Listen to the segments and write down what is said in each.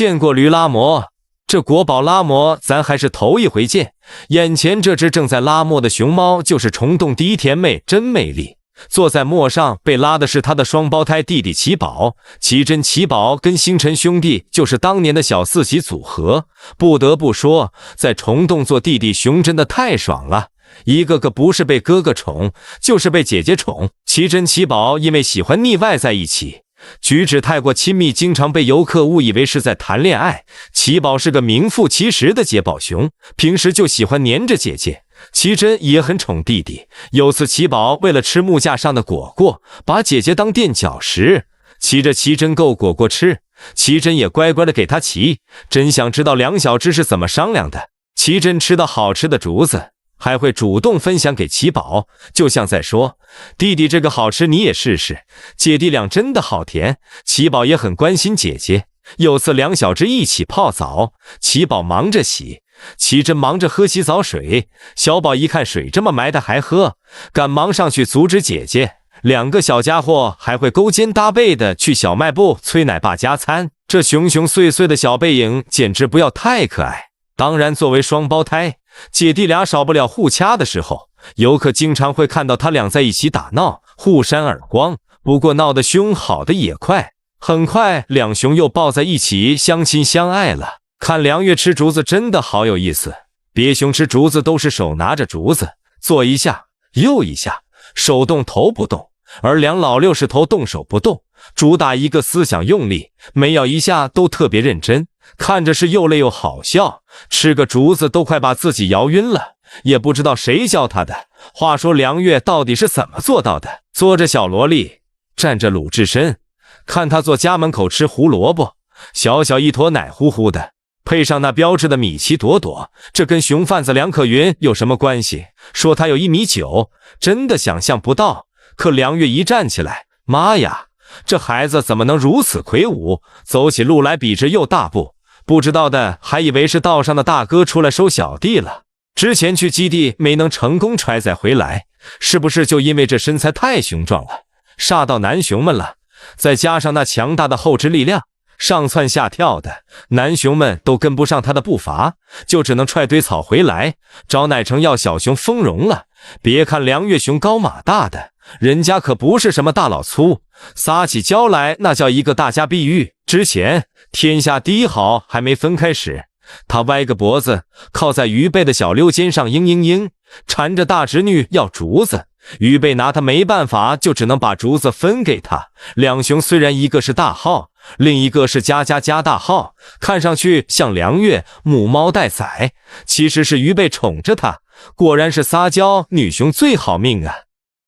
见过驴拉磨，这国宝拉磨咱还是头一回见。眼前这只正在拉磨的熊猫就是虫洞第一甜妹，真美丽。坐在磨上被拉的是他的双胞胎弟弟奇宝，奇珍奇宝跟星辰兄弟就是当年的小四喜组合。不得不说，在虫洞做弟弟熊真的太爽了，一个个不是被哥哥宠，就是被姐姐宠。奇珍奇宝因为喜欢腻歪在一起，举止太过亲密，经常被游客误以为是在谈恋爱。奇宝是个名副其实的姐宝熊，平时就喜欢黏着姐姐。奇珍也很宠弟弟，有次奇宝为了吃木架上的果果，把姐姐当垫脚石，骑着奇珍够果果吃，奇珍也乖乖的给他骑。真想知道两小只是怎么商量的。奇珍吃到好吃的竹子，还会主动分享给奇宝，就像在说，弟弟这个好吃你也试试，姐弟俩真的好甜。奇宝也很关心姐姐，有次两小只一起泡澡，奇宝忙着洗，奇珍忙着喝洗澡水。小宝一看水这么埋汰还喝，赶忙上去阻止姐姐。两个小家伙还会勾肩搭背的去小卖部催奶爸加餐，这熊熊碎碎的小背影简直不要太可爱。当然作为双胞胎，姐弟俩少不了互掐的时候，游客经常会看到他俩在一起打闹，互扇耳光。不过闹得凶，好的也快，很快两熊又抱在一起相亲相爱了。看梁月吃竹子真的好有意思，别熊吃竹子都是手拿着竹子，左一下右一下，手动头不动，而梁老六是头动手不动，主打一个思想用力，每咬一下都特别认真，看着是又累又好笑。吃个竹子都快把自己摇晕了，也不知道谁教他的。话说梁月到底是怎么做到的？坐着小萝莉，站着鲁智深，看他坐家门口吃胡萝卜，小小一坨奶乎乎的，配上那标志的米奇朵朵，这跟熊贩子梁可云有什么关系？说他有1.9米，真的想象不到。可梁月一站起来，妈呀，这孩子怎么能如此魁梧，走起路来笔直又大步。不知道的还以为是道上的大哥出来收小弟了。之前去基地没能成功揣载回来，是不是就因为这身材太雄壮了，煞到男熊们了？再加上那强大的后肢力量，上蹿下跳的，男熊们都跟不上他的步伐，就只能踹堆草回来，找奶成要小熊丰容了。别看梁月熊高马大的，人家可不是什么大老粗，撒起娇来那叫一个大家碧玉。之前天下第一好还没分开时，他歪个脖子靠在于贝的小溜肩上，嘤嘤嘤缠着大侄女要竹子，于贝拿他没办法，就只能把竹子分给他。两熊虽然一个是大号，另一个是加大号，看上去像梁月母猫带崽，其实是于贝宠着他。果然是撒娇女熊最好命啊！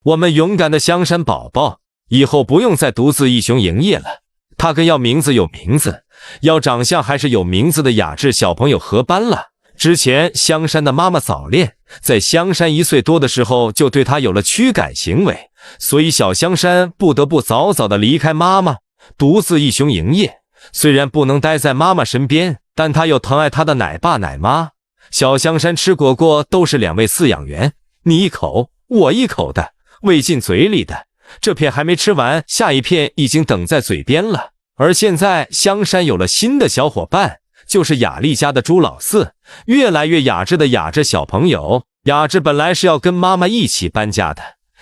我们勇敢的香山宝宝以后不用再独自一雄营业了，他跟要名字有名字，要长相还是有名字的雅致小朋友合班了。之前香山的妈妈早恋，在香山1岁多的时候就对他有了驱赶行为，所以小香山不得不早早的离开妈妈，独自一雄营业。虽然不能待在妈妈身边，但他又疼爱他的奶爸奶妈。小香山吃果果都是2位饲养员，你一口我一口的喂进嘴里的，这片还没吃完，下一片已经等在嘴边了。而现在香山有了新的小伙伴，就是雅丽家的朱老四，越来越雅致的雅致小朋友。雅致本来是要跟妈妈一起搬家的，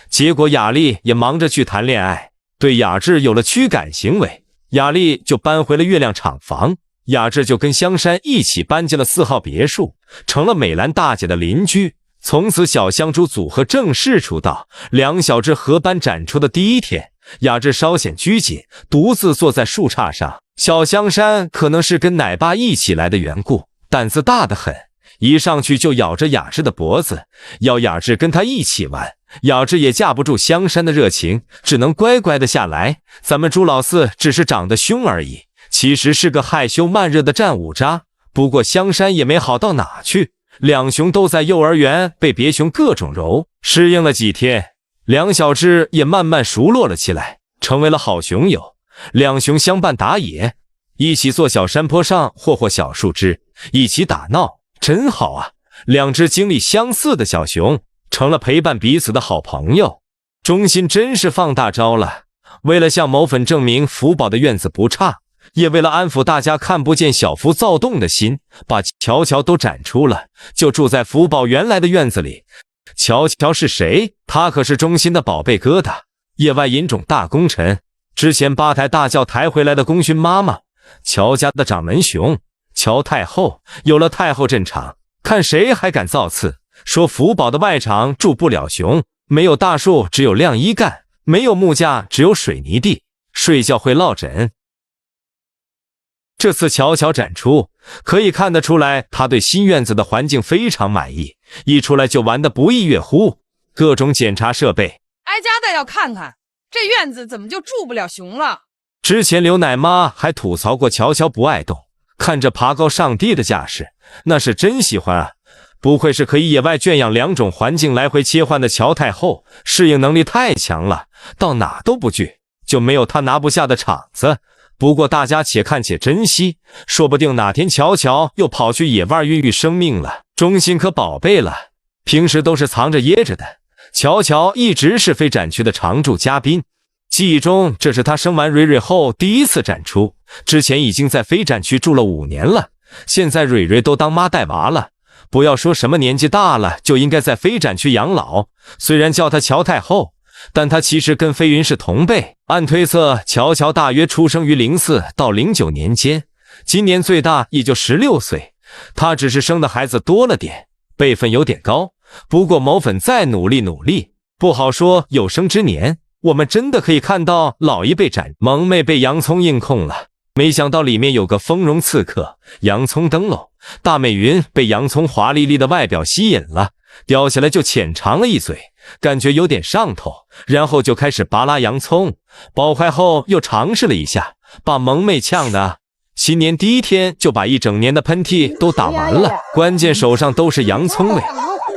结果雅丽也忙着去谈恋爱，对雅致有了驱赶行为，雅丽就搬回了月亮厂房。雅致就跟香山一起搬进了4号别墅，成了美兰大姐的邻居。从此小香猪组合正式出道。两小只合班展出的第一天，雅致稍显拘谨，独自坐在树杈上。小香山可能是跟奶爸一起来的缘故，胆子大得很，一上去就咬着雅致的脖子，要雅致跟他一起玩。雅致也架不住香山的热情，只能乖乖的下来。咱们朱老四只是长得凶而已，其实是个害羞慢热的战五渣。不过香山也没好到哪去，两熊都在幼儿园被别熊各种揉，适应了几天，两小只也慢慢熟络了起来，成为了好熊友。两熊相伴打野，一起坐小山坡上霍小树枝，一起打闹，真好啊！两只经历相似的小熊成了陪伴彼此的好朋友。中心真是放大招了，为了向某粉证明福宝的院子不差，也为了安抚大家看不见小福躁动的心，把乔乔都斩出了，就住在福宝原来的院子里。乔乔是谁？他可是忠心的宝贝疙瘩，业外引种大功臣，之前8抬大轿抬回来的功勋妈妈，乔家的掌门熊，乔太后。有了太后镇场，看谁还敢造次，说福宝的外场住不了熊，没有大树只有晾衣杆，没有木架只有水泥地，睡觉会落枕。这次乔乔展出，可以看得出来他对新院子的环境非常满意，一出来就玩得不亦乐乎，各种检查设备，挨家的要看看这院子怎么就住不了熊了。之前刘奶妈还吐槽过乔乔不爱动，看着爬高上地的架势，那是真喜欢啊！不愧是可以野外圈养2种环境来回切换的乔太后，适应能力太强了，到哪都不惧，就没有她拿不下的场子。不过大家且看且珍惜，说不定哪天乔乔又跑去野外孕育生命了，忠心可宝贝了。平时都是藏着掖着的，乔乔一直是飞展区的常驻嘉宾。记忆中，这是他生完蕊蕊后第一次展出，之前已经在飞展区住了5年了。现在蕊蕊都当妈带娃了，不要说什么年纪大了就应该在飞展区养老。虽然叫她乔太后，但她其实跟飞云是同辈。按推测，乔乔大约出生于04到09年间，今年最大也就16岁。她只是生的孩子多了点，辈分有点高。不过某粉再努力努力，不好说有生之年我们真的可以看到老一辈斩萌妹被洋葱硬控了。没想到里面有个丰容刺客，洋葱灯笼。大美云被洋葱华丽丽的外表吸引了，叼起来就浅尝了一嘴，感觉有点上头，然后就开始扒拉洋葱。爆开后又尝试了一下，把萌妹呛的新年第1天就把1整年的喷嚏都打完了，关键手上都是洋葱味，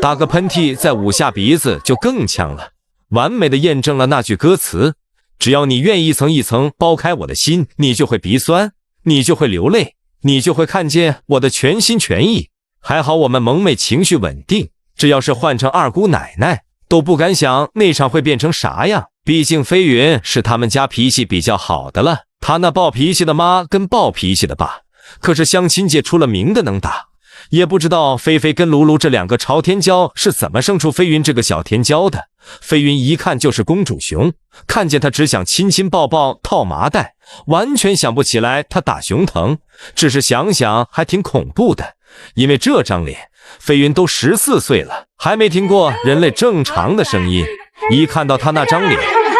打个喷嚏再捂下鼻子就更呛了，完美的验证了那句歌词，只要你愿意一层一层剥开我的心，你就会鼻酸，你就会流泪，你就会看见我的全心全意。还好我们萌妹情绪稳定，这要是换成二姑奶奶都不敢想那场会变成啥样。毕竟飞云是他们家脾气比较好的了，他那暴脾气的妈跟暴脾气的爸可是相亲界出了名的能打。也不知道菲菲跟卢卢这2个朝天椒是怎么生出飞云这个小天椒的。飞云一看就是公主熊，看见他只想亲亲抱抱套麻袋，完全想不起来他打熊疼，只是想想还挺恐怖的。因为这张脸，飞云都14岁了，还没听过人类正常的声音，一看到他那张脸，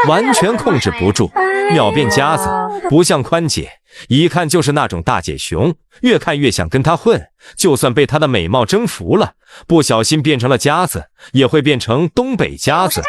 完全控制不住，秒变夹子，不像宽姐，一看就是那种大姐熊，越看越想跟她混。就算被她的美貌征服了，不小心变成了夹子，也会变成东北夹子。